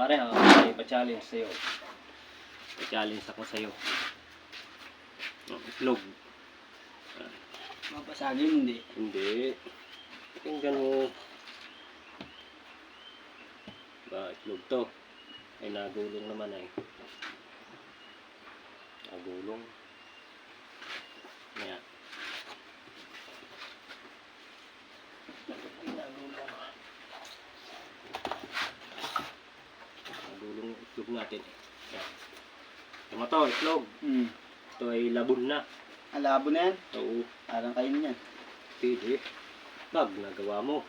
pare, may pa-challenge sa'yo. Pa-challenge ako sa'yo. Itlog. Mapasagin, hindi. Hindi. Tingnan mo. Ba, itlog to. Ay, nagulong naman ay. Nagulong. Ayan. Nagulong yung itlog natin eh. Ayan. Tama to, itlog. Ito ay labon na. Alabo na yan. Oo. Parang kain yan. Pwede. Pag nagawa mo.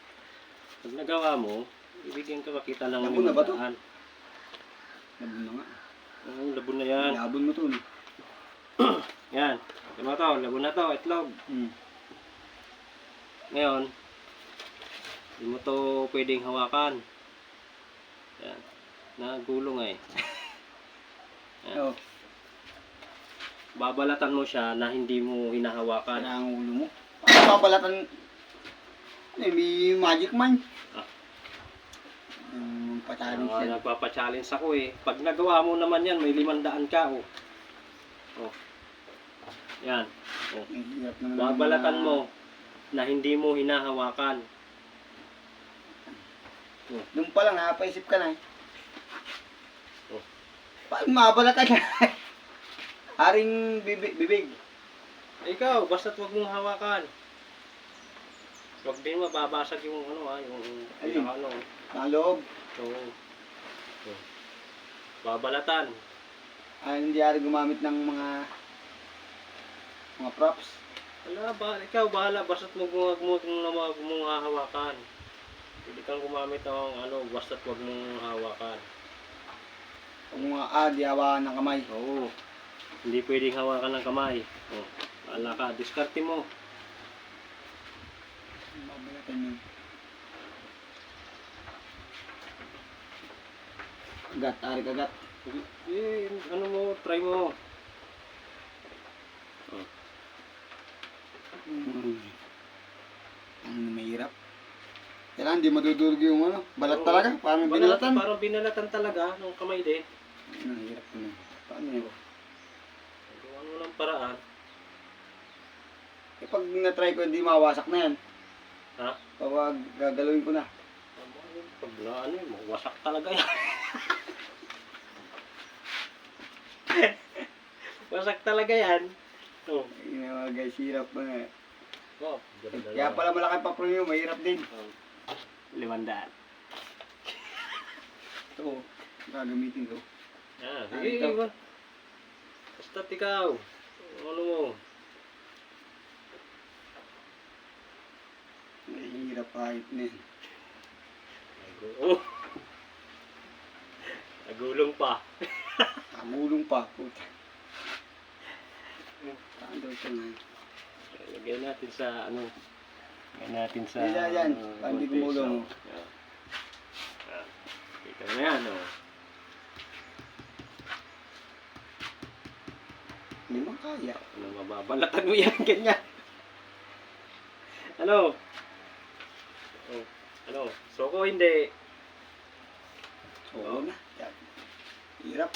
Pag nagawa mo, ibigyan ka makita ng Labon na ba to? limandaan. Labon na nga. Oo, labon na yan. Labon mo to. No? Yan. Tama to, labon na to, itlog. Ngayon, hindi mo to pwedeng hawakan. Yan. Nagulong eh. Yan. Oo. Babalatan mo siya na hindi mo hinahawakan. Ang ulo mo. Ano babalatan? May magic man. Ah. Pachallenge yan. Nagpapa-challenge ako eh. Pag nagawa mo naman yan, may 500 ka oh. Oh. Yan. Oh. Hirap naman Babalatan mo na hindi mo hinahawakan. Oh. Doon pa lang, napaisip ka na eh. Oh. Paano mabalatan ka? Haring bibig. Ikaw, basta't wag mong hawakan. Wag din mababasag yung ano yung Ayun. ano. Ang loob. So, babalatan. Hindi haring gumamit ng mga props. Wala ba, ikaw bahala basta't wag mong hahawakan. Hindi kang gumamit ng ano, basta't wag mong hawakan. Kung mga di hawakan ng kamay. Oo. Hindi pwedeng hawakan ng kamay. Oh, bahala ka, diskarte mo. Babalatan yun. Agat, arik agat. Eh, ano mo, try mo. Oh. Ang mahirap. Kailangan di madudurog yung ano, balat talaga, parang binalatan. Parang binalatan talaga ng kamay din. Mahirap na. Paano yun? Gawa mo ng paraan. Eh pag na-try ko hindi mawasak na yan. Ha? Pag gagalawin ko na. Pag na ano, mawasak talaga yan. Wasak talaga yan. Oh. Ayun na mga guys, hirap na. Oh, ganda Kaya lang. pala malaki pa premium, mahirap din. Oh. 500. Ito, gagamitin ko. Ah, Ah, sige, ito. iba. Basta't ikaw. Ano mo? Mahirap kahit na yan. Oh. Nagulong pa. Kamulong pa, puta. Saan daw ito na? Lagyan natin sa ano. Lagyan natin sa Yan. Pandi gumulong. Yeah. Ah. Kita mo na yan, oh. Hindi mo kaya. Ano, mababalatan mo yan, ganyan. Ano? Oh, ano? Soko hindi. Oo na. Yan. Hirap.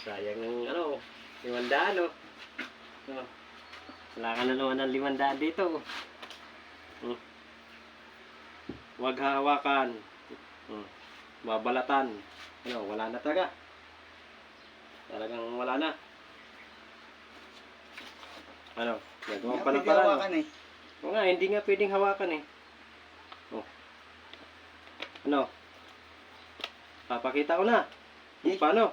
Sayang ng ano, 500 oh. Oh. Wala ka na naman ng 500 dito. Oh. Huwag hawakan. Oh. Babalatan. Ano, wala na talaga. Talagang wala na. Ano? Nagawa pa ng Pwede paraan. hawakan eh. Oo nga, hindi nga pwedeng hawakan eh. Oh. Ano? Papakita ko na. Eh. Paano?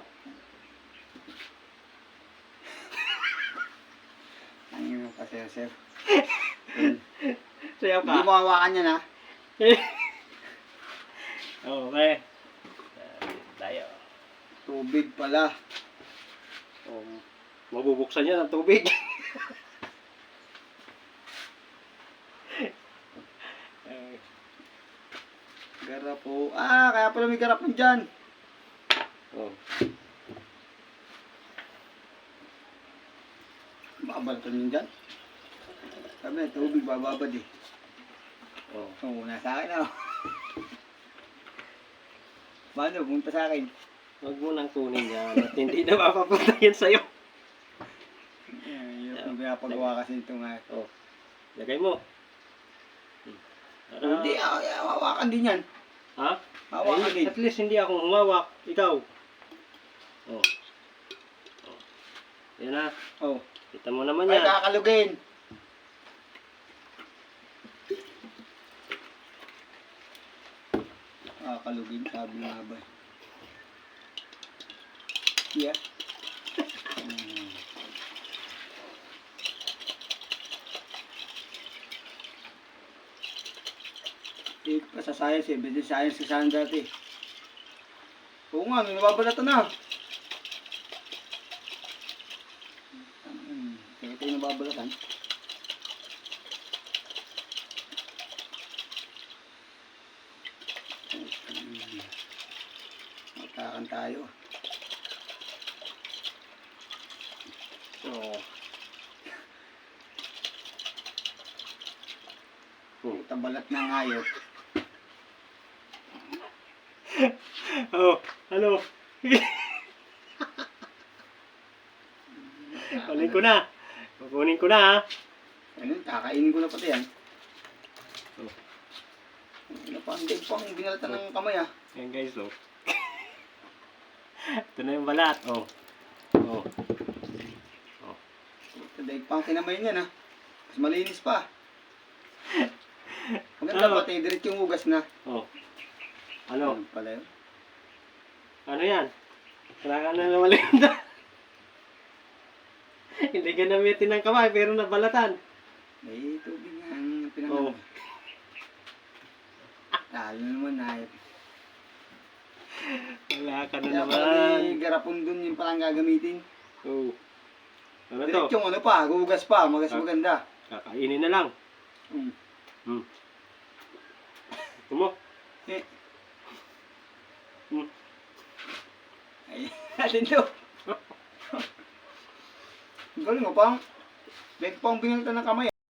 Ang ino pa, sir. Sayaw Hindi ka. mo hawakan yan ha. Okay. Tayo. Tubig pala. Mabubuksan yan ang tubig. Garap po. Kaya pala may garap mo dyan. Oh. Babalatan yun dyan. Sabi, tubig bababad eh. Oh. Oo, nasa akin na. Paano? Punta sa akin. Huwag mo nang kunin yan at hindi na mapapunta yan sa'yo. Yung pinapagawa kasi ito nga. Oh, lagay mo. Para, Hindi, hawakan din yan. ha? Hawakan Ay, din. at least hindi ako humawak. Ikaw. Oh. Oh. Yan na. Oh. Kita mo naman Ay, yan. kakalugin. Kakalugin, sabi nga ba. Yeah. Dito pa sa science eh, business science ka saan dati. Oo nga, may nababalatan na. Kaya tayo nababalatan. Matakan tayo. Oh. Puta balat na ngayot. Oh, ano? Kunin ko na. Kukunin ko na, ha? Ano, kakainin ko na pati yan. Oh. Ano pa, hindi pang binalatan ng kamay ah. Ayan guys, oh. Ito na yung balat, oh. Oh. Oh. Daig pang kinamay niyan ah. Mas malinis pa. Maganda Oh. pati, diretso yung hugas na. Oh. Ano? Ano pala yun? Ano yan? Kailangan na namalenda. Hindi ginamitin ng kamay, pero nabalatan. May tubig nga ang Oh. pinangalan. Lalo naman ayot. Wala ka na Kaya pala naman. may garapon dun yung palang gagamitin. Oh. Ano to? Diretso yung ano pa, hugas pa, Ah. maganda. Kakainin na lang. Mm. Hmm. Ito mo. Eh, Hmm. ay, natin to. Galing mo pang, may pang binaltan ng kamay.